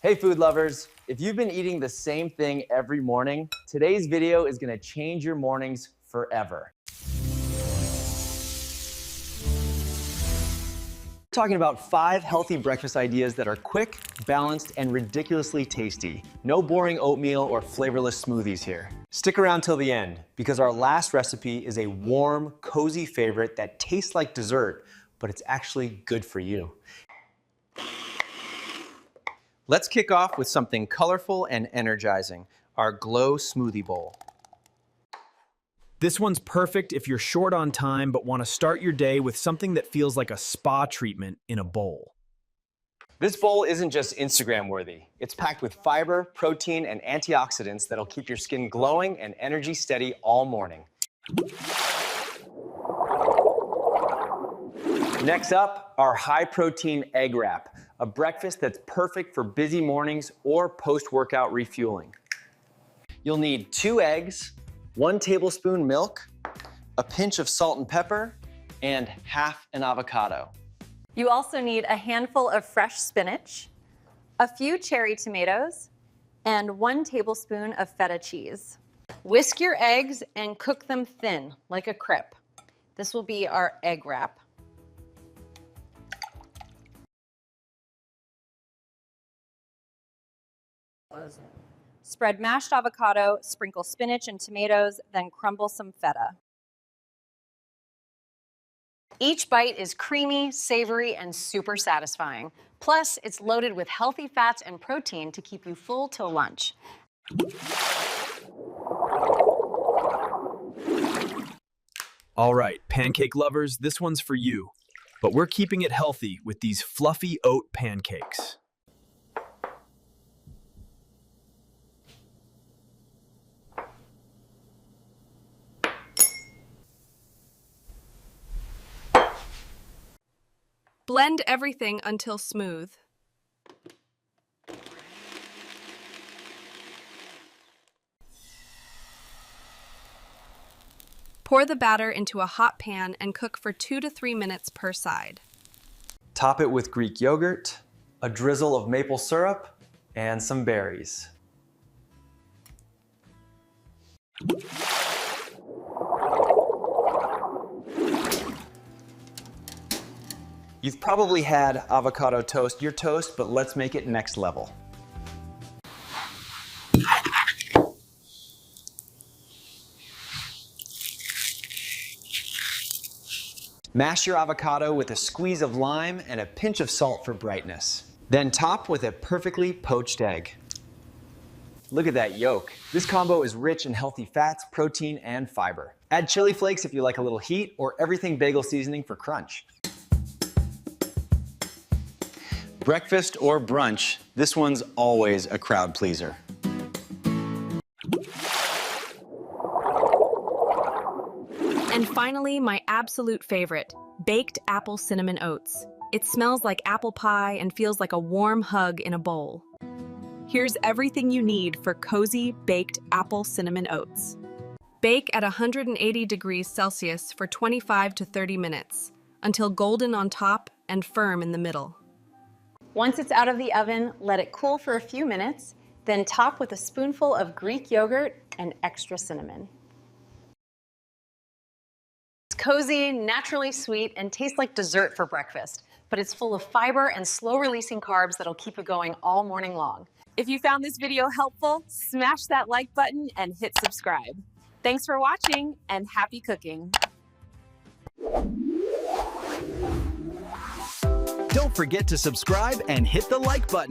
Hey food lovers, if you've been eating the same thing every morning, today's video is gonna change your mornings forever. We're talking about 5 healthy breakfast ideas that are quick, balanced, and ridiculously tasty. No boring oatmeal or flavorless smoothies here. Stick around till the end, because our last recipe is a warm, cozy favorite that tastes like dessert, but it's actually good for you. Let's kick off with something colorful and energizing, our glow smoothie bowl. This one's perfect if you're short on time but want to start your day with something that feels like a spa treatment in a bowl. This bowl isn't just Instagram worthy. It's packed with fiber, protein, and antioxidants that'll keep your skin glowing and energy steady all morning. Next up, our high-protein egg wrap, a breakfast that's perfect for busy mornings or post-workout refueling. You'll need 2 eggs, 1 tablespoon milk, a pinch of salt and pepper, and half an avocado. You also need a handful of fresh spinach, a few cherry tomatoes, and 1 tablespoon of feta cheese. Whisk your eggs and cook them thin, like a crepe. This will be our egg wrap. Spread mashed avocado, sprinkle spinach and tomatoes, then crumble some feta. Each bite is creamy, savory, and super satisfying. Plus, it's loaded with healthy fats and protein to keep you full till lunch. All right, pancake lovers, this one's for you. But we're keeping it healthy with these fluffy oat pancakes. Blend everything until smooth. Pour the batter into a hot pan and cook for 2 to 3 minutes per side. Top it with Greek yogurt, a drizzle of maple syrup, and some berries. You've probably had avocado toast your toast, but let's make it next level. Mash your avocado with a squeeze of lime and a pinch of salt for brightness. Then top with a perfectly poached egg. Look at that yolk. This combo is rich in healthy fats, protein, and fiber. Add chili flakes if you like a little heat, or everything bagel seasoning for crunch. Breakfast or brunch, this one's always a crowd pleaser. And finally, my absolute favorite, baked apple cinnamon oats. It smells like apple pie and feels like a warm hug in a bowl. Here's everything you need for cozy baked apple cinnamon oats. Bake at 180 degrees Celsius for 25 to 30 minutes until golden on top and firm in the middle. Once it's out of the oven, let it cool for a few minutes, then top with a spoonful of Greek yogurt and extra cinnamon. It's cozy, naturally sweet, and tastes like dessert for breakfast, but it's full of fiber and slow-releasing carbs that'll keep you going all morning long. If you found this video helpful, smash that like button and hit subscribe. Thanks for watching and happy cooking. Don't forget to subscribe and hit the like button.